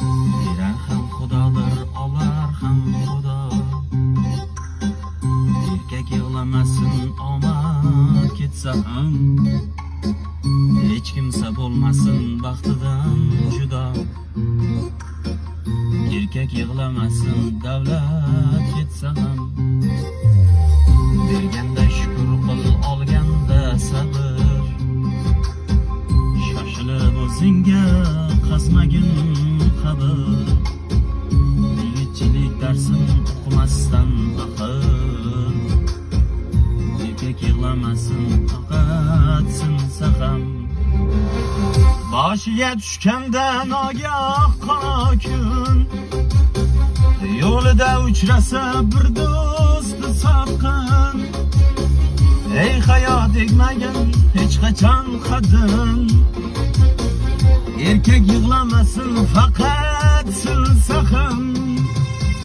Berar ham Xudodir, olar ham Xudo. Erkak yig'lamasin, omad ketsa ham, hech kimsa bo'lmasin baxtidan judo. Erkak yig'lamasin, davlat ketsa ham, berganda shukr qil, olganda sabr. Shoshilib o'zingga qazmagin qabr. Yigitchilik darsin o'qimasdan axir. Erkak yig'lamasin, faqat sinsa ham. Boshiga tushganda nogoh qora kun, yo'lida uchrasa bir do'sti salqin. Ey hayot tegmagan hech qachon qadim. Erkak yig'lamasin, faqat silsa ham.